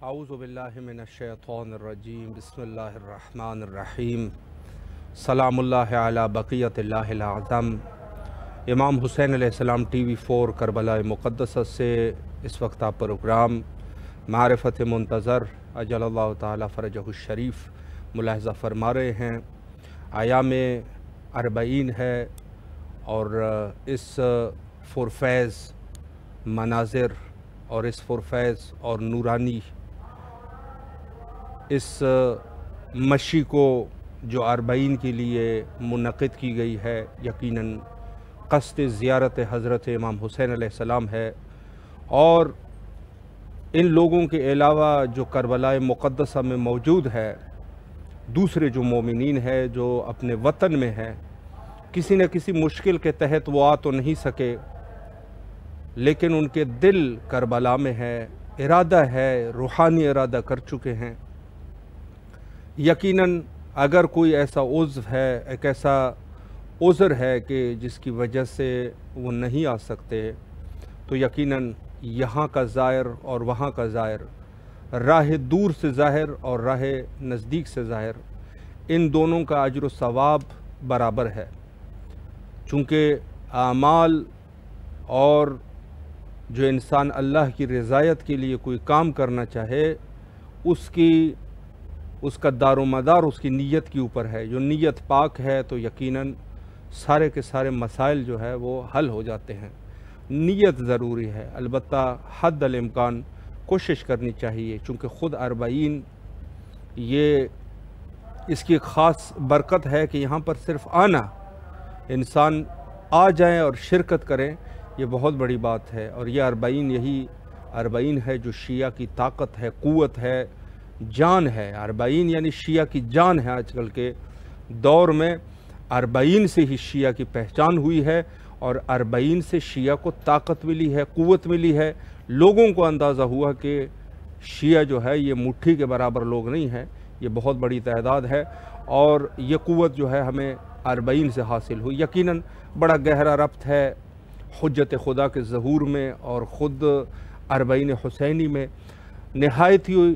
اعوذ باللہ من الشیطان الرجیم بسم اللہ الرحمن الرحیم سلام اللہ علی بقیت اللہ العظم۔ امام حسین علیہ السلام ٹی وی 4 کربلا مقدسہ سے اس وقت آپ پروگرام معرفت منتظر اجل اللہ تعالی فرجہ الشریف ملاحظہ فرما رہے ہیں۔ ایام اربعین ہے اور اس پرفیض مناظر اور اس پرفیض اور نورانی اس مشی کو جو اربعین کے لیے منعقد کی گئی ہے، یقیناً قصد زیارت حضرت امام حسین علیہ السلام ہے، اور ان لوگوں کے علاوہ جو کربلا مقدسہ میں موجود ہے، دوسرے جو مومنین ہے جو اپنے وطن میں ہے، کسی نہ کسی مشکل کے تحت وہ آ تو نہیں سکے، لیکن ان کے دل کربلا میں ہے، ارادہ ہے، روحانی ارادہ کر چکے ہیں۔ یقیناً اگر کوئی ایسا عضو ہے، ایک ایسا عذر ہے کہ جس کی وجہ سے وہ نہیں آ سکتے، تو یقیناً یہاں کا زائر اور وہاں کا زائر، راہ دور سے ظاہر اور راہ نزدیک سے ظاہر، ان دونوں کا اجر و ثواب برابر ہے، چونکہ اعمال اور جو انسان اللہ کی رضایت کے لیے کوئی کام کرنا چاہے، اس کا دار و مدار اس کی نیت کے اوپر ہے۔ جو نیت پاک ہے تو یقیناً سارے کے سارے مسائل جو ہے وہ حل ہو جاتے ہیں۔ نیت ضروری ہے، البتہ حد الامکان کوشش کرنی چاہیے، چونکہ خود اربعین یہ اس کی ایک خاص برکت ہے کہ یہاں پر صرف آنا، انسان آ جائیں اور شرکت کریں، یہ بہت بڑی بات ہے۔ اور یہ اربعین ہے جو شیعہ کی طاقت ہے، قوت ہے، جان ہے۔ اربعین یعنی شیعہ کی جان ہے۔ آج کل کے دور میں اربعین سے ہی شیعہ کی پہچان ہوئی ہے، اور اربعین سے شیعہ کو طاقت ملی ہے، قوت ملی ہے۔ لوگوں کو اندازہ ہوا کہ شیعہ جو ہے یہ مٹھی کے برابر لوگ نہیں ہیں، یہ بہت بڑی تعداد ہے، اور یہ قوت جو ہے ہمیں اربعین سے حاصل ہوئی۔ یقیناً بڑا گہرا ربط ہے حجت خدا کے ظہور میں اور خود اربعین حسینی میں، نہایت ہی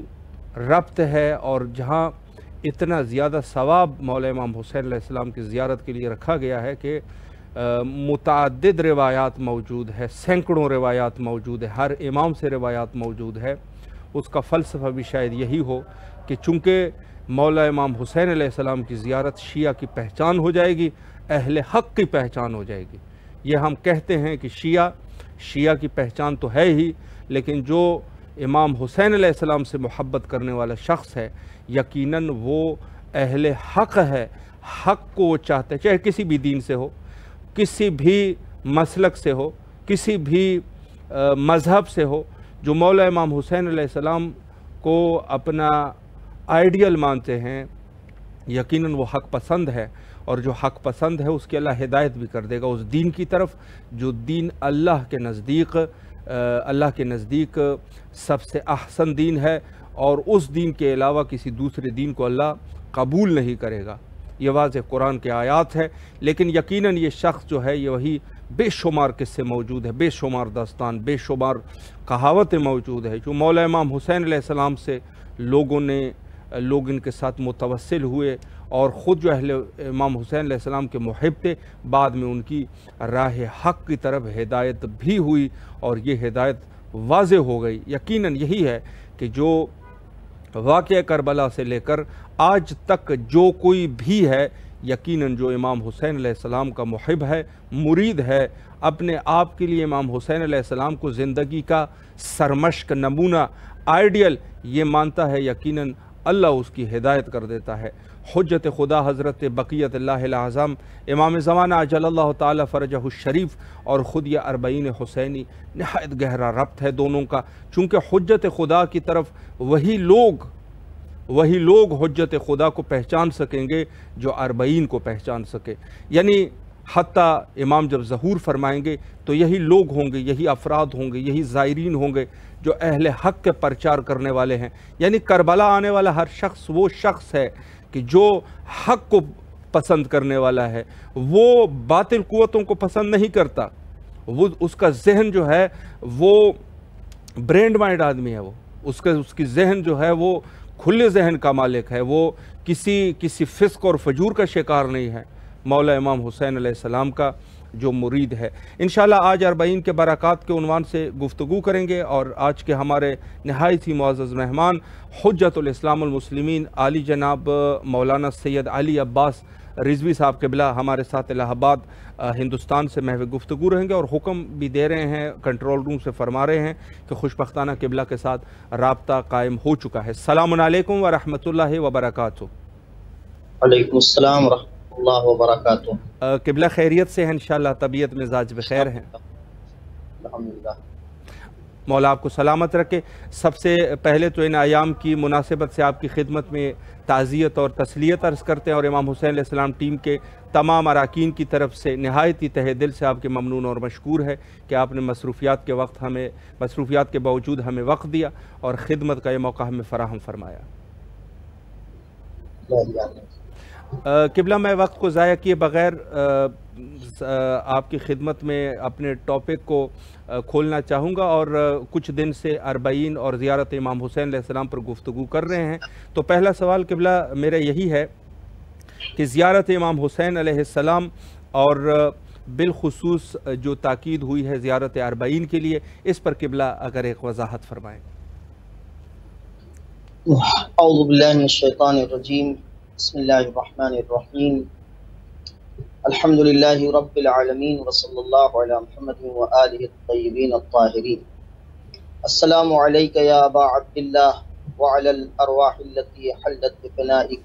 ربط ہے، اور جہاں اتنا زیادہ ثواب مولا امام حسین علیہ السلام کی زیارت کے لیے رکھا گیا ہے کہ متعدد روایات موجود ہے، سینکڑوں روایات موجود ہے، ہر امام سے روایات موجود ہے۔ اس کا فلسفہ بھی شاید یہی ہو کہ چونکہ مولا امام حسین علیہ السلام کی زیارت شیعہ کی پہچان ہو جائے گی، اہل حق کی پہچان ہو جائے گی۔ یہ ہم کہتے ہیں کہ شیعہ کی پہچان تو ہے ہی، لیکن جو امام حسین علیہ السلام سے محبت کرنے والا شخص ہے، یقیناً وہ اہل حق ہے۔ حق کو وہ چاہتے ہیں، چاہے کسی بھی دین سے ہو، کسی بھی مسلک سے ہو، کسی بھی مذہب سے ہو۔ جو مولا امام حسین علیہ السلام کو اپنا آئیڈیل مانتے ہیں، یقیناً وہ حق پسند ہے، اور جو حق پسند ہے اس کی اللہ ہدایت بھی کر دے گا اس دین کی طرف جو دین اللہ کے نزدیک سب سے احسن دین ہے، اور اس دین کے علاوہ کسی دوسرے دین کو اللہ قبول نہیں کرے گا۔ یہ واضح قرآن کے آیات ہے۔ لیکن یقیناً یہ شخص جو ہے، یہ وہی بے شمار قصے موجود ہے، بے شمار داستان، بے شمار کہاوتیں موجود ہے، جو مولا امام حسین علیہ السلام سے لوگ ان کے ساتھ متوسل ہوئے، اور خود جو اہل امام حسین علیہ السلام کے محب تھے، بعد میں ان کی راہ حق کی طرف ہدایت بھی ہوئی، اور یہ ہدایت واضح ہو گئی۔ یقیناً یہی ہے کہ جو واقعہ کربلا سے لے کر آج تک جو کوئی بھی ہے، یقیناً جو امام حسین علیہ السلام کا محب ہے، مرید ہے، اپنے آپ کے لیے امام حسین علیہ السلام کو زندگی کا سرمشق، نمونہ، آئیڈیل یہ مانتا ہے، یقیناً اللہ اس کی ہدایت کر دیتا ہے۔ حجت خدا حضرت بقیت اللہ العظم امام زمانہ عجل اللہ تعالی فرجہ الشریف اور خود یہ اربعین حسینی، نہایت گہرا ربط ہے دونوں کا، چونکہ حجت خدا کی طرف وہی لوگ حجت خدا کو پہچان سکیں گے جو اربعین کو پہچان سکے۔ یعنی حتیٰ امام جب ظہور فرمائیں گے تو یہی لوگ ہوں گے، یہی افراد ہوں گے، یہی زائرین ہوں گے جو اہل حق کے پرچار کرنے والے ہیں۔ یعنی کربلا آنے والا ہر شخص وہ شخص ہے کہ جو حق کو پسند کرنے والا ہے، وہ باطل قوتوں کو پسند نہیں کرتا۔ اس کا ذہن جو ہے وہ برینڈ مائنڈ آدمی ہے، اس کی ذہن جو ہے وہ کھلے ذہن کا مالک ہے، وہ کسی فسق اور فجور کا شکار نہیں ہے، مولا امام حسین علیہ السلام کا جو مرید ہے۔ انشاءاللہ آج 40 کے برکات کے عنوان سے گفتگو کریں گے، اور آج کے ہمارے نہایت ہی معزز مہمان حجت الاسلام المسلمین عالی جناب مولانا سید علی عباس رضوی صاحب قبلہ ہمارے ساتھ الہ آباد ہندوستان سے محو گفتگو رہیں گے، اور حکم بھی دے رہے ہیں، کنٹرول روم سے فرما رہے ہیں کہ خوشبختانہ قبلہ کے ساتھ رابطہ قائم ہو چکا ہے۔ السلام علیکم ورحمۃ اللہ وبرکاتہ۔ وعلیکم السلام ورحمۃ اللہ وبرکاتہ۔ قبلہ خیریت سے ہیں انشاءاللہ، طبیعت مزاج بخیر ہیں؟ الحمدللہ۔ مولا آپ کو سلامت رکھے۔ سب سے پہلے تو ان ایام کی مناسبت سے آپ کی خدمت میں تعزیت اور تسلیت عرض کرتے ہیں، اور امام حسین علیہ السلام ٹیم کے تمام اراکین کی طرف سے نہایت ہی تہہ دل سے آپ کے ممنون اور مشکور ہے کہ آپ نے مصروفیات کے باوجود ہمیں وقت دیا اور خدمت کا یہ موقع ہمیں فراہم فرمایا۔ قبلہ میں وقت کو ضائع کیے بغیر آپ کی خدمت میں اپنے ٹاپک کو کھولنا چاہوں گا، اور کچھ دن سے 40 اور زیارت امام حسین علیہ السلام پر گفتگو کر رہے ہیں۔ تو پہلا سوال قبلہ میرا یہی ہے کہ زیارت امام حسین علیہ السلام اور بالخصوص جو تاکید ہوئی ہے زیارت 40 کے لیے، اس پر قبلہ اگر ایک وضاحت فرمائیں۔ اعوذ باللہ من الشیطان الرجیم، بسم اللہ الرحمن الرحیم، الحمدللہ رب العالمین، وصلی اللہ علی محمد وآلہ الطیبین الطاہرین۔ السلام علیک یا ابا عبداللہ وعلی الارواح التي حلت بفنائک،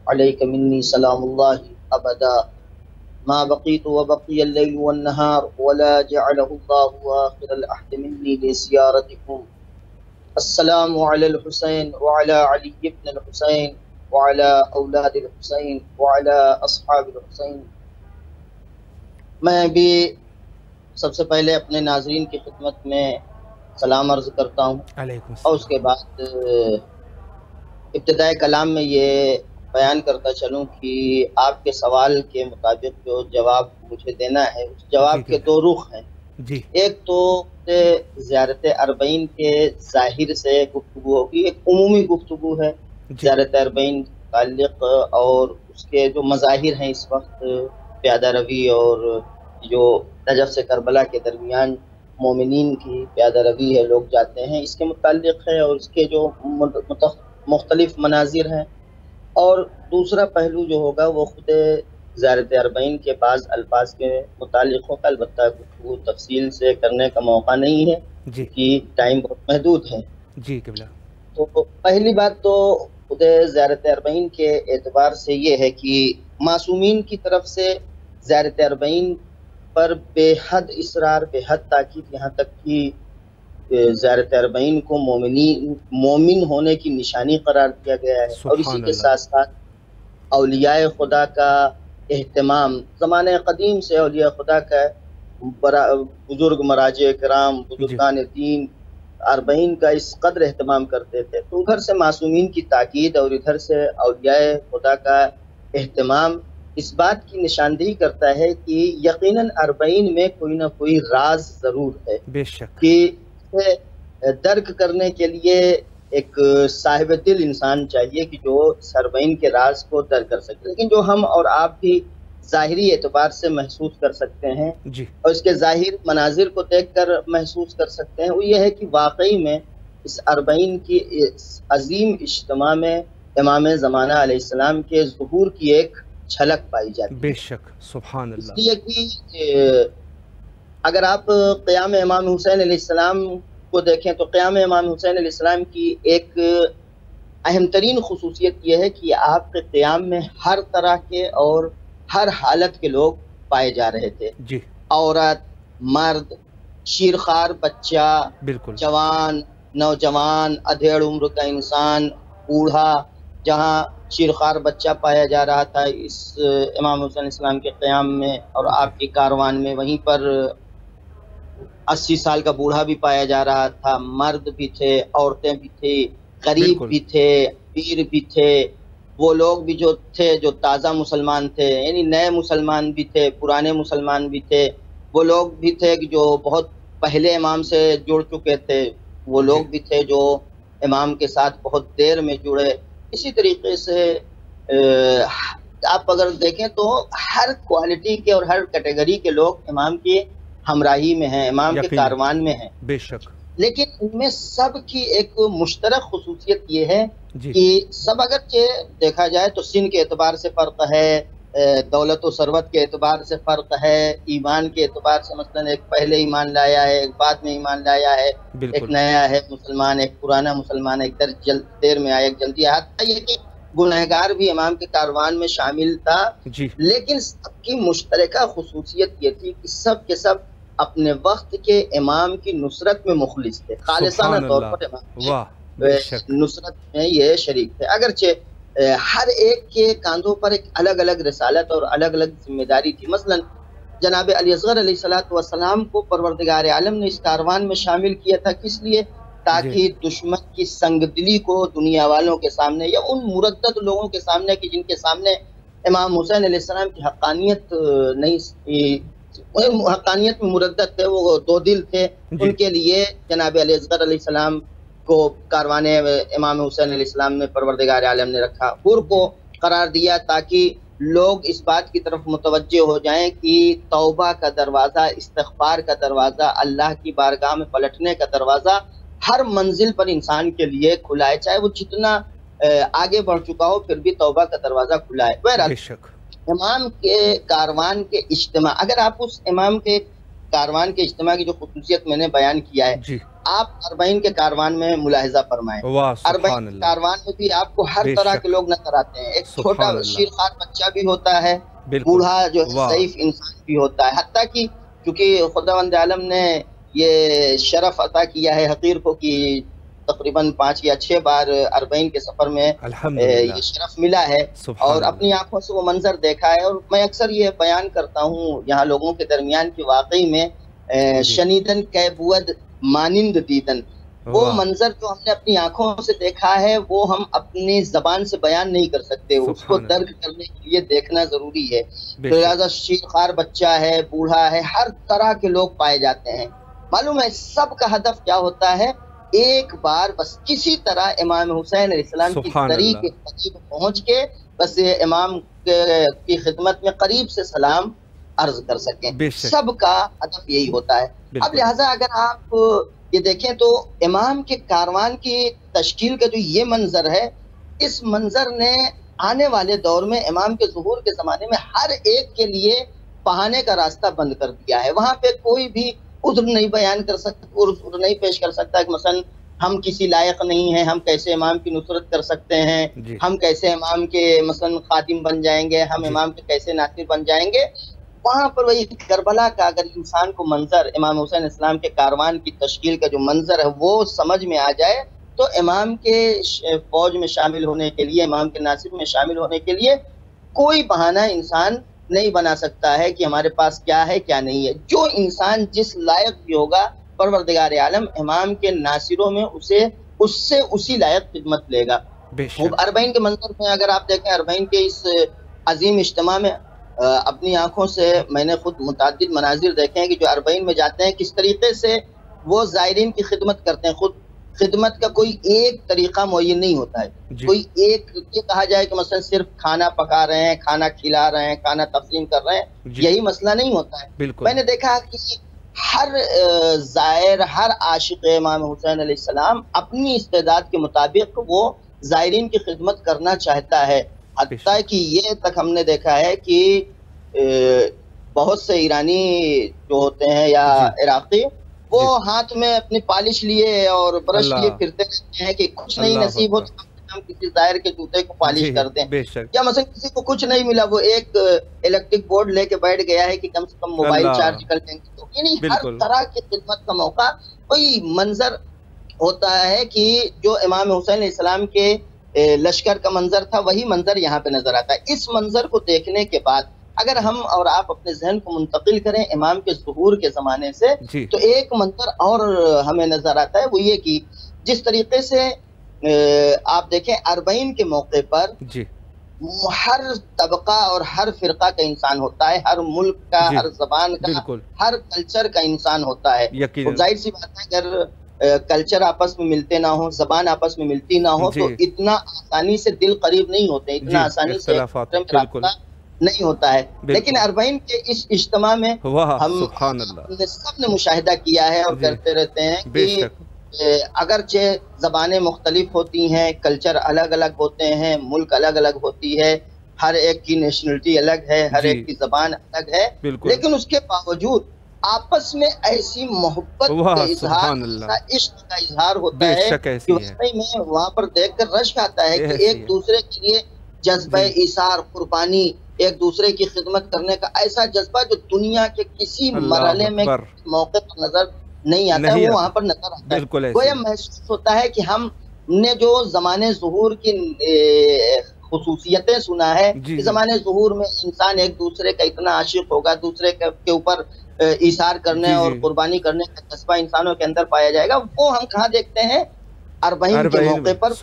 علیک منی سلام اللہ ابدا، ما بقیت وبقی اللیل والنہار ولا جعلہ اللہ آخر العہد منی لزیارتکم۔ السلام علی الحسین وعلی علی ابن الحسین وعلی اولاد الحسین وعلی اصحاب الحسین۔ میں بھی سب سے پہلے اپنے ناظرین کی خدمت میں سلام عرض کرتا ہوں، اور اس کے بعد ابتدائے کلام میں یہ بیان کرتا چلوں کہ آپ کے سوال کے مطابق جو جواب مجھے دینا ہے، اس جواب کے دو رخ ہیں۔ ایک تو زیارت 40 کے ظاہر سے گفتگو ہوگی، ایک عمومی گفتگو ہے زیارت 40 متعلق، اور اس کے جو مظاہر ہیں اس وقت پیادہ روی، اور جو نجف سے کربلا کے درمیان مومنین کی پیادہ روی ہے، لوگ جاتے ہیں، اس کے متعلق ہے، اور اس کے جو مختلف مناظر ہیں۔ اور دوسرا پہلو جو ہوگا وہ خود زیارت 40 کے بعض الفاظ کے متعلق ہوگا، البتہ گفتگو تفصیل سے کرنے کا موقع نہیں ہے کہ ٹائم بہت محدود ہے۔ جی قبلہ۔ تو پہلی بات تو خود زیارت 40 کے اعتبار سے یہ ہے کہ معصومین کی طرف سے زیارت 40 پر بے حد اصرار، بے حد تاکید، یہاں تک کہ زیارت 40 کو مومن ہونے کی نشانی قرار دیا گیا ہے، اور اسی کے ساتھ ساتھ اولیاء خدا کا اہتمام، زمانہ قدیم سے اولیاء خدا کا بزرگ مراجع کرام، بزرگان دین 40 کا اس قدر اہتمام کرتے تھے۔ تو ادھر سے معصومین کی تاکید اور ادھر سے اولیاء خدا کا اہتمام اس بات کی نشاندہی کرتا ہے کہ یقیناً 40 میں کوئی نہ کوئی راز ضرور ہے، بے شک، کہ اسے درک کرنے کے لیے ایک صاحب دل انسان چاہیے کہ جو 40 کے راز کو درک کر سکے، لیکن جو ہم اور آپ بھی ظاہری اعتبار سے محسوس کر سکتے ہیں اور اس کے ظاہر مناظر کو دیکھ کر محسوس کر سکتے ہیں، وہ یہ ہے کہ واقعی میں اس 40 کی عظیم اجتماع میں امام زمانہ علیہ السلام کے ظہور کی ایک جھلک پائی جاتی ہے۔ بے شک، سبحان اللہ۔ اس لیے کہ اگر آپ قیام امام حسین علیہ السلام کو دیکھیں تو قیام امام حسین علیہ السلام کی ایک اہم ترین خصوصیت یہ ہے کہ آپ کے قیام میں ہر طرح کے اور ہر حالت کے لوگ پائے جا رہے تھے، عورت، مرد، شیرخوار بچہ، بالکل جوان، نوجوان، ادھیڑ عمر کا انسان، بوڑھا، جہاں شیرخوار بچہ پایا جا رہا تھا اس امام حسین علیہ السلام کے قیام میں اور آپ کے کاروان میں، وہیں پر 80 سال کا بوڑھا بھی پایا جا رہا تھا، مرد بھی تھے، عورتیں بھی تھے، غریب بھی تھے، پیر بھی تھے، وہ لوگ بھی جو تھے جو تازہ مسلمان تھے، یعنی نئے مسلمان بھی تھے، پرانے مسلمان بھی تھے، وہ لوگ بھی تھے جو بہت پہلے امام سے جڑ چکے تھے، وہ لوگ بھی تھے جو امام کے ساتھ بہت دیر میں جڑے. اسی طریقے سے آپ اگر دیکھیں تو ہر کوالٹی کے اور ہر کیٹیگری کے لوگ امام کی ہمراہی میں ہیں، امام کے کاروان میں ہیں. بے شک. لیکن ان میں سب کی ایک مشترک خصوصیت یہ ہے جی. کہ سب اگرچہ دیکھا جائے تو سن کے اعتبار سے فرق ہے، دولت و ثروت کے اعتبار سے فرق ہے، ایمان کے اعتبار سے مثلا ایک پہلے ایمان لایا ہے، ایک بعد میں ایمان لایا ہے، ایک نیا ہے مسلمان، ایک پرانا مسلمان، ایک دیر میں آیا، ایک جلدی آیا. حتیٰ یہ کہ گنہگار بھی امام کے کاروان میں شامل تھا. جی. لیکن سب کی مشترکہ خصوصیت یہ تھی کہ سب کے سب اپنے وقت کے امام کی نصرت میں مخلص تھے، خالصانہ طور پر امام کی نصرت میں یہ شریک تھے. اگرچہ ہر ایک کے کاندھوں پر ایک الگ الگ رسالت اور الگ الگ ذمہ داری تھی. مثلا جناب علی اصغر علیہ السلام کو پروردگار عالم نے اس کاروان میں شامل کیا تھا، کس لیے؟ تاکہ دشمن کی سنگ دلی کو دنیا والوں کے سامنے یا ان مردد لوگوں کے سامنے کہ جن کے سامنے امام حسین علیہ السلام کی حقانیت حقانیت میں مردد تھے، وہ دو دل تھے، ان کے لیے جناب علی اصغر علیہ السلام کو کاروان امام حسین علیہ السلام نے پروردگار عالم نے رکھا، حر کو قرار دیا تاکہ لوگ اس بات کی طرف متوجہ ہو جائیں کہ توبہ کا دروازہ، استغفار کا دروازہ، اللہ کی بارگاہ میں پلٹنے کا دروازہ ہر منزل پر انسان کے لیے کھلا ہے، چاہے وہ جتنا آگے بڑھ چکا ہو پھر بھی توبہ کا دروازہ کھلا ہے. بہرحال امام کے کاروان کے اجتماع، اگر آپ اس امام کے کاروان کے اجتماع کی جو خصوصیت میں نے بیان کیا ہے جی. آپ اربعین کے کاروان میں ملاحظہ فرمائیں. اربعین کے کاروان میں بھی آپ کو ہر طرح کے لوگ نظر آتے ہیں. ایک چھوٹا شیرخوار بچہ بھی ہوتا ہے، بوڑھا جو ضعیف انسان بھی ہوتا ہے، حتیٰ کہ کیونکہ خداوند عالم نے یہ شرف عطا کیا ہے حقیر کو کہ تقریباً 5 یا 6 بار اربعین کے سفر میں یہ شرف ملا ہے اور اپنی آنکھوں سے وہ منظر دیکھا ہے. اور میں اکثر یہ بیان کرتا ہوں یہاں لوگوں کے درمیان کہ واقعی میں شنیدن کے بود مانند دیدن، وہ منظر جو ہم نے اپنی آنکھوں سے دیکھا ہے وہ ہم اپنی زبان سے بیان نہیں کر سکتے، اس کو درک کرنے کے لیے دیکھنا ضروری ہے. تو لہٰذا شیرخوار بچہ ہے، بوڑھا ہے، ہر طرح کے لوگ پائے جاتے ہیں. معلوم ہے سب کا ہدف کیا ہوتا ہے؟ ایک بار بس کسی طرح امام حسین علیہ السلام کی زری کے قریب پہنچ کے بس امام کی خدمت میں قریب سے سلام عرض کر سکیں. سب کا ہدف یہی ہوتا ہے. اب لہٰذا اگر آپ یہ دیکھیں تو امام کے کاروان کی تشکیل کا جو یہ منظر ہے، اس منظر نے آنے والے دور میں امام کے ظہور کے زمانے میں ہر ایک کے لیے بہانے کا راستہ بند کر دیا ہے. وہاں پہ کوئی بھی عذر نہیں بیان کر سکتا، عذر نہیں پیش کر سکتا کہ مثلا ہم کسی لائق نہیں ہیں، ہم کیسے امام کی نصرت کر سکتے ہیں، ہم کیسے امام کے مثلا خادم بن جائیں گے، ہم امام کے کیسے ناصر بن جائیں گے. وہاں پر وہی کربلا کا اگر انسان کو منظر امام حسین اسلام کے کاروان کی تشکیل کا جو منظر ہے وہ سمجھ میں آ جائے تو امام کے فوج میں شامل ہونے کے لیے، امام کے ناصر میں شامل ہونے کے لیے کوئی بہانہ انسان نہیں بنا سکتا ہے کہ ہمارے پاس کیا ہے کیا نہیں ہے. جو انسان جس لائق بھی ہوگا پروردگار عالم امام کے ناصروں میں اس سے اسی لائق خدمت لے گا. اربعین کے منظر میں اگر آپ دیکھیں، اربعین کے اس عظیم اجتماع میں اپنی آنکھوں سے میں نے خود متعدد مناظر دیکھے ہیں کہ جو اربعین میں جاتے ہیں کس طریقے سے وہ زائرین کی خدمت کرتے ہیں. خود خدمت کا کوئی ایک طریقہ معین نہیں ہوتا ہے. کوئی ایک یہ کہا جائے کہ مثلا صرف کھانا پکا رہے ہیں، کھانا کھلا رہے ہیں، کھانا تقسیم کر رہے ہیں، یہی مسئلہ نہیں ہوتا ہے. میں نے دیکھا کہ ہر زائر، ہر عاشق امام حسین علیہ السلام اپنی استعداد کے مطابق وہ زائرین کی خدمت کرنا چاہتا ہے. حتیٰ کہ یہ تک ہم نے دیکھا ہے کہ بہت سے ایرانی جو ہوتے ہیں یا عراقی وہ ہاتھ میں اپنی پالش لیے اور برش لیے پھرتے رہتے ہیں کہ کچھ نہیں نصیب ہو تو ہم کسی ظاہر کے جوتے کو پالش کر دیں. یا مثلا کسی کو کچھ نہیں ملا، وہ ایک الیکٹرک بورڈ لے کے بیٹھ گیا ہے کہ کم سے کم موبائل چارج کر دیں گے. تو یعنی ہر طرح کی خدمت کا موقع وہی منظر ہوتا ہے کہ جو امام حسین علیہ السلام کے لشکر کا منظر تھا وہی منظر یہاں پہ نظر آتا ہے. اس منظر کو دیکھنے کے بعد اگر ہم اور آپ اپنے ذہن کو منتقل کریں امام کے ظہور کے زمانے سے تو ایک منظر اور ہمیں نظر آتا ہے، وہ یہ کہ جس طریقے سے آپ دیکھیں اربعین کے موقع پر ہر طبقہ اور ہر فرقہ کا انسان ہوتا ہے، ہر ملک کا، ہر زبان کا، ہر کلچر کا انسان ہوتا ہے. ظاہر سی بات ہے اگر کلچر آپس میں ملتے نہ ہوں، زبان آپس میں ملتی نہ ہو، تو اتنا آسانی سے دل قریب نہیں ہوتے، اتنا آسانی سے رابطہ نہیں ہوتا ہے۔ لیکن اربعین کے اس اجتماع میں ہم نے سب نے مشاہدہ کیا ہے اور کرتے رہتے ہیں کہ اگرچہ زبانیں مختلف ہوتی ہیں، کلچر الگ الگ ہوتے ہیں، ملک الگ الگ ہوتی ہے، ہر ایک کی نیشنلٹی الگ ہے، ہر ایک کی زبان الگ ہے، لیکن اس کے باوجود آپس میں ایسی محبت کا اظہار، عشق کا اظہار ہوتا ہے کہ واقعی میں وہاں پر دیکھ کر رشک آتا ہے کہ ایک دوسرے کے لیے جذبہ ایثار، قربانی، ایک دوسرے کی خدمت کرنے کا ایسا جذبہ جو دنیا کے کسی مرحلے میں موقع پر نظر نہیں آتا ہے، وہ وہاں پر نظر آتا ہے۔ وہ یہ محسوس ہوتا ہے کہ ہم نے جو زمانے ظہور کی خصوصیتیں سنا ہے کہ زمانے ظہور میں انسان ایک دوسرے کا اتنا عاشق ہوگا، دوسرے کے اوپر ایثار کرنے اور قربانی کرنے کا جذبہ انسانوں کے اندر پایا جائے گا، وہ ہم کہاں دیکھتے ہیں؟ اربعین کے موقع پر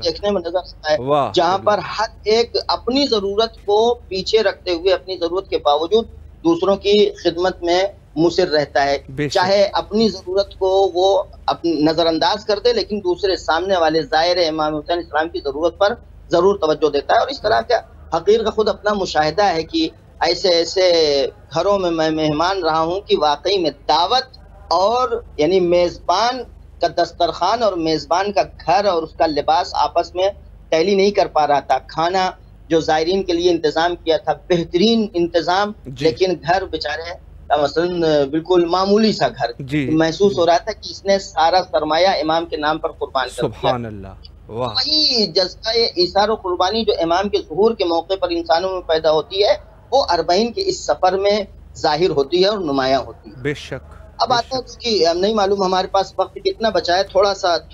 دیکھنے میں نظر آتا ہے، جہاں پر ہر ایک اپنی ضرورت کو پیچھے رکھتے ہوئے، اپنی ضرورت کے باوجود دوسروں کی خدمت میں مصر رہتا ہے، چاہے اپنی ضرورت کو وہ نظر انداز کر دے، لیکن دوسرے سامنے والے زائر امام حسین السلام کی ضرورت پر ضرور توجہ دیتا ہے۔ اور اس طرح کا حقیر کا خود اپنا مشاہدہ ہے کہ ایسے ایسے گھروں میں میں مہمان رہا ہوں کہ واقعی میں دعوت اور یعنی میزبان کا دسترخوان اور میزبان کا گھر اور اس کا لباس آپس میں ٹیلی نہیں کر پا رہا تھا۔ کھانا جو زائرین کے لیے انتظام کیا تھا، بہترین انتظام، لیکن گھر بیچارے مثلا بالکل معمولی سا گھر، محسوس ہو رہا تھا کہ اس نے سارا سرمایہ امام کے نام پر قربان کر دیا۔ سبحان اللہ۔ وہی جذبہ ایثار و قربانی جو امام کے ظہور کے موقع پر انسانوں میں پیدا ہوتی ہے، وہ اربعین کے اس سفر میں ظاہر ہوتی ہے اور نمایاں ہوتی ہے۔ بے شک۔ اب آتا ہے کہ نہیں معلوم ہمارے پاس وقت کتنا بچا ہے،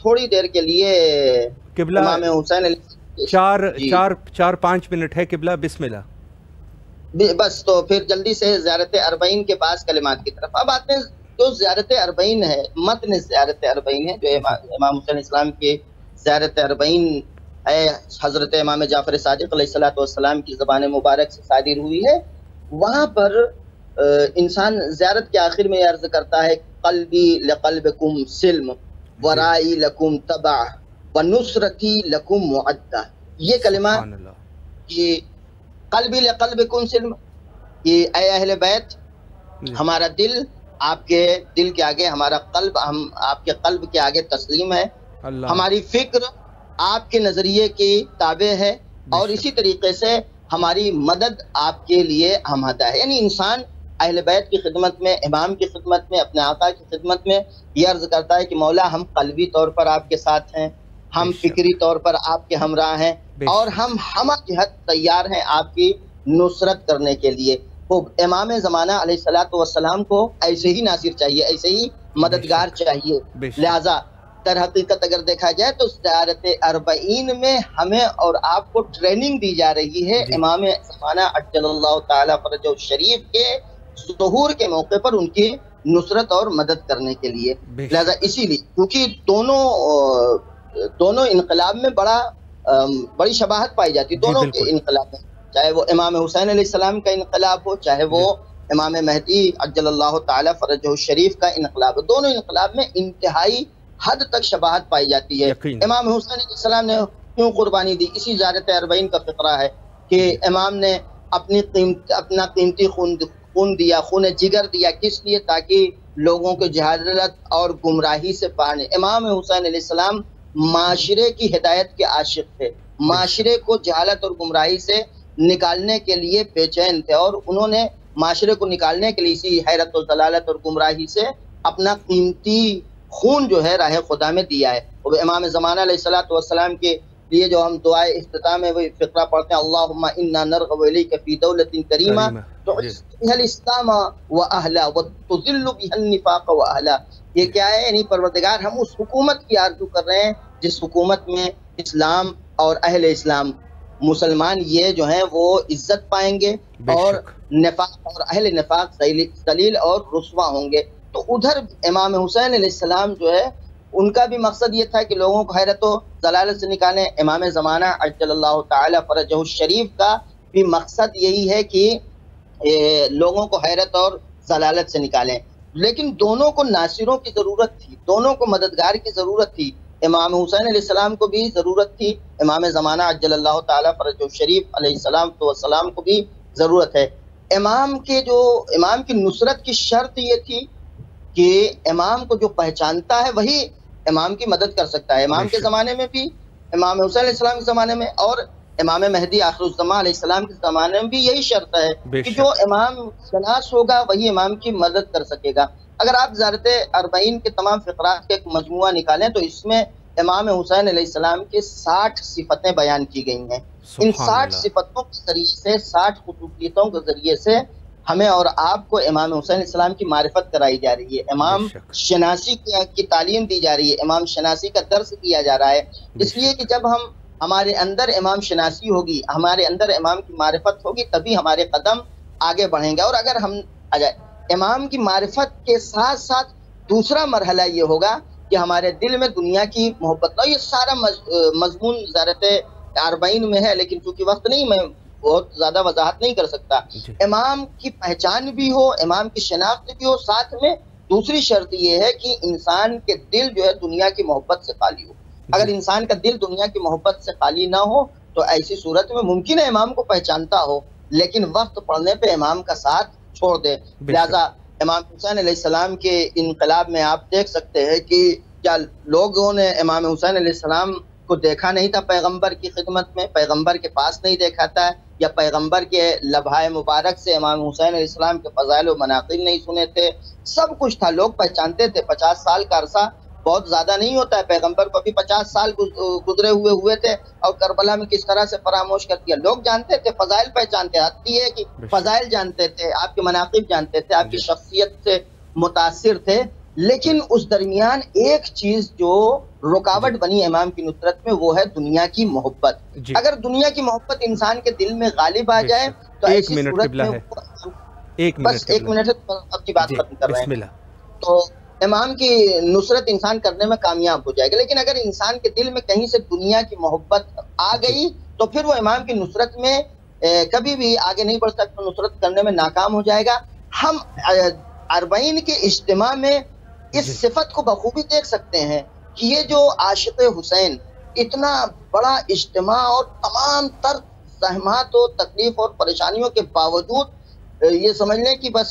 تھوڑی دیر کے لیے امام حسین چار پانچ منٹ ہے قبلہ، بسم اللہ۔ بس تو پھر جلدی سے زیارت اربعین کے بعض کلمات کی طرف اب آتے ہیں۔ جو زیارت اربعین ہے، متن زیارت اربعین ہے جو امام حسین اسلام کی زیارت اربعین ہے، حضرت امام جعفر صادق علیہ السلام کی زبان مبارک سے صادر ہوئی ہے۔ وہاں پر انسان زیارت کے آخر میں عرض کرتا ہے قلبی لقلبکم سلم ورائی لکم تبع ونصرتی لکم معدہ۔ یہ کلمہ کہ قلبی لقلبکم سلم، کہ اے اہل بیت، ہمارا دل آپ کے دل کے آگے، ہمارا قلب ہم آپ کے قلب کے آگے تسلیم ہے، ہماری فکر آپ کے نظریے کی تابع ہے، اور اسی طریقے سے ہماری مدد آپ کے لیے آمادہ ہے۔ یعنی انسان اہل بیت کی خدمت میں، امام کی خدمت میں، اپنے آقا کی خدمت میں یہ عرض کرتا ہے کہ مولا ہم قلبی طور پر آپ کے ساتھ ہیں، ہم فکری طور پر آپ کے ہمراہ ہیں، اور ہم ہمہ جہت تیار ہیں آپ کی نصرت کرنے کے لیے۔ وہ امام زمانہ علیہ السلام کو ایسے ہی ناصر چاہیے، ایسے ہی مددگار چاہیے۔ لہٰذا در حقیقت اگر دیکھا جائے تو زیارت اربعین میں ہمیں اور آپ کو ٹریننگ دی جا رہی ہے امام زمانہ عجل اللہ تعالیٰ فرجہ شریف کے ظہور کے موقع پر ان کی نصرت اور مدد کرنے کے لیے۔ لہٰذا اسی لیے کیونکہ دونوں انقلاب میں بڑی شباہت پائی جاتی ہے، دونوں کے انقلاب میں، چاہے وہ امام حسین علیہ السلام کا انقلاب ہو، چاہے وہ امام مہدی عجل اللہ تعالیٰ فرجہ شریف کا انقلاب ہو، دونوں انقلاب میں انتہائی حد تک شباہت پائی جاتی ہے۔ امام حسین علیہ السلام نے کیوں قربانی دی؟ اسی زیارت اربعین کا فقرہ ہے کہ امام نے اپنا قیمتی خون دیا، خون جگر دیا، کس لیے؟ تاکہ لوگوں کو جہالت اور گمراہی سے پانے۔ امام حسین علیہ السلام معاشرے کی ہدایت کے عاشق تھے، معاشرے کو جہالت اور گمراہی سے نکالنے کے لیے بے چین تھے، اور انہوں نے معاشرے کو نکالنے کے لیے اسی حیرت و ضلالت اور گمراہی سے اپنا قیمتی خون جو ہے راہ خدا میں دیا ہے۔ اور امام زمانہ علیہ السلام کے لیے جو ہم دعائے اختتام میں وہ فقرہ پڑھتے ہیں، اللہم انا نرغب الیک فی دولت کریمہ تعز بها الاسلام واہلا وتذل بها النفاق واہلا۔ یہ کیا ہے؟ یعنی پروردگار ہم اس حکومت کی آرزو کر رہے ہیں جس حکومت میں اسلام اور اہل اسلام مسلمان یہ جو ہیں وہ عزت پائیں گے، اور نفاق اور اہل نفاق ذلیل اور رسوا ہوں گے۔ تو ادھر امام حسین علیہ السلام جو ہے ان کا بھی مقصد یہ تھا کہ لوگوں کو حیرت و ضلالت سے نکالیں۔ امام زمانہ عجل اللہ تعالی فرجہ الشریف کا بھی مقصد یہی ہے کہ لوگوں کو حیرت اور ضلالت سے نکالیں۔ لیکن دونوں کو ناصروں کی ضرورت تھی، دونوں کو مددگار کی ضرورت تھی۔ امام حسین علیہ السلام کو بھی ضرورت تھی، امام زمانہ عجل اللہ تعالیٰ فرجہ الشریف علیہ السلام کو بھی ضرورت ہے۔ امام کی نصرت کی شرط یہ تھی کہ امام کو جو پہچانتا ہے وہی امام کی مدد کر سکتا ہے۔ امام کے زمانے میں بھی، امام حسین علیہ السلام کے زمانے میں، اور امام مہدی آخر الزمان علیہ السلام کے زمانے میں بھی یہی شرط ہے کہ جو امام شناس ہوگا وہی امام کی مدد کر سکے گا۔ اگر آپ زیارت اربعین کے تمام فقرات کے ایک مجموعہ نکالیں تو اس میں امام حسین علیہ السلام کی 60 صفتیں بیان کی گئی ہیں۔ ان 60 صفتوں کے ذریعے سے، 60 خصوصیتوں کے ذریعے سے ہمیں اور آپ کو امام حسین علیہ السلام کی معرفت کرائی جا رہی ہے، امام شناسی کی تعلیم دی جا رہی ہے، امام شناسی کا درس دیا جا رہا ہے۔ اس لیے کہ جب ہمارے اندر امام شناسی ہوگی، ہمارے اندر امام کی معرفت ہوگی، تبھی ہمارے قدم آگے بڑھیں گے۔ اور اگر ہم امام کی معرفت کے ساتھ ساتھ دوسرا مرحلہ یہ ہوگا کہ ہمارے دل میں دنیا کی محبت نہ ہو۔ یہ سارا مضمون زیارت اربعین میں ہے، لیکن چونکہ وقت نہیں، میں بہت زیادہ وضاحت نہیں کر سکتا۔ امام کی پہچان بھی ہو، امام کی شناخت بھی ہو، ساتھ میں دوسری شرط یہ ہے کہ انسان کے دل جو ہے دنیا کی محبت سے خالی ہو۔ اگر انسان کا دل دنیا کی محبت سے خالی نہ ہو تو ایسی صورت میں ممکن ہے امام کو پہچانتا ہو لیکن وقت پڑنے پہ امام کا ساتھ چھوڑ دے۔ لہذا امام حسین علیہ السلام کے انقلاب میں آپ دیکھ سکتے ہیں کہ کیا لوگوں نے امام حسین علیہ السلام کو دیکھا نہیں تھا پیغمبر کی خدمت میں، پیغمبر کے پاس نہیں دیکھا تھا، یا پیغمبر کے لبھائے مبارک سے امام حسین علیہ السلام کے فضائل و مناقب نہیں سنے تھے، سب کچھ تھا، لوگ پہچانتے تھے۔ 50 سال کا عرصہ بہت زیادہ نہیں ہوتا ہے، پیغمبر کو بھی 50 سال گزرے ہوئے تھے، اور کربلا میں کس طرح سے فراموش کر دیا۔ لوگ جانتے تھے، فضائل پہچانتے، آتی ہے کہ فضائل جانتے تھے، آپ کے مناقب جانتے تھے، آپ کی شخصیت سے متاثر تھے، لیکن اس درمیان ایک چیز جو رکاوٹ بنی امام کی نصرت میں وہ ہے دنیا کی محبت۔ اگر دنیا کی محبت انسان کے دل میں غالب آ جائے تو ایسی صورت میں بس ایک منٹ اپنی بات ختم کر رہے ہیں، تو امام کی نصرت انسان کرنے میں کامیاب ہو جائے گا۔ لیکن اگر انسان کے دل میں کہیں سے دنیا کی محبت آ گئی تو پھر وہ امام کی نصرت میں کبھی بھی آگے نہیں بڑھ سکتا، نصرت کرنے میں ناکام ہو جائے گا۔ ہم اربعین کے اجتماع میں اس صفت کو بخوبی دیکھ سکتے ہیں کہ یہ جو عاشق حسین، اتنا بڑا اجتماع اور تمام تر زحمات و تکلیف اور پریشانیوں کے باوجود یہ سمجھ لیں کہ بس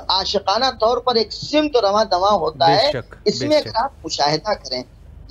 عاشقانہ طور پر ایک سمت رواں دواں ہوتا ہے۔ اس میں اگر آپ مشاہدہ کریں،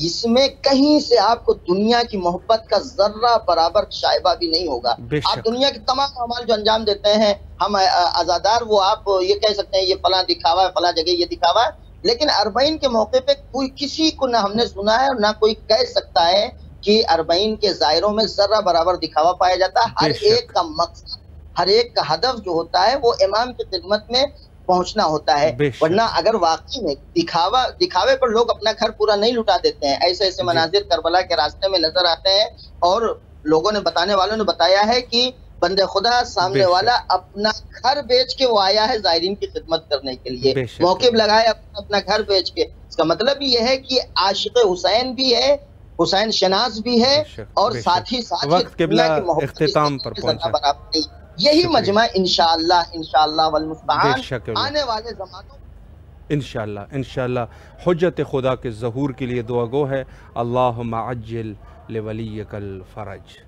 اس میں کہیں سے آپ کو دنیا کی محبت کا ذرہ برابر شائبہ بھی نہیں ہوگا۔ آپ دنیا کے تمام اعمال جو انجام دیتے ہیں ہم عزادار، وہ آپ یہ کہہ سکتے ہیں یہ فلاں دکھاوا ہے، فلاں جگہ یہ دکھاوا ہے، لیکن اربعین کے موقع پہ کوئی کسی کو نہ ہم نے سنا ہے اور نہ کوئی کہہ سکتا ہے کہ اربعین کے ظاہروں میں ذرہ برابر دکھاوا پایا جاتا ہے۔ ہر ایک کا مقصد، ہر ایک کا ہدف جو ہوتا ہے وہ امام کی خدمت میں پہنچنا ہوتا ہے۔ ورنہ اگر واقعی میں دکھاوے پر لوگ اپنا گھر پورا نہیں لٹا دیتے ہیں، ایسے ایسے مناظر کربلا کے راستے میں نظر آتے ہیں، اور لوگوں نے، بتانے والوں نے بتایا ہے کہ بندے خدا سامنے والا اپنا گھر بیچ کے وہ آیا ہے زائرین کی خدمت کرنے کے لیے، موقف لگائے اپنا گھر بیچ کے۔ اس کا مطلب یہ ہے کہ عاشق حسین بھی ہے، حسین شناس بھی ہے، اور ساتھ ہی ساتھ وقت قبلہ اختتام پر پہنچا۔ یہی مجمع انشاءاللہ والمستعان آنے والے زمانوں انشاءاللہ حجت خدا کے ظہور کے لیے دعا گو ہے۔ اللہم عجل لولیک الفرج۔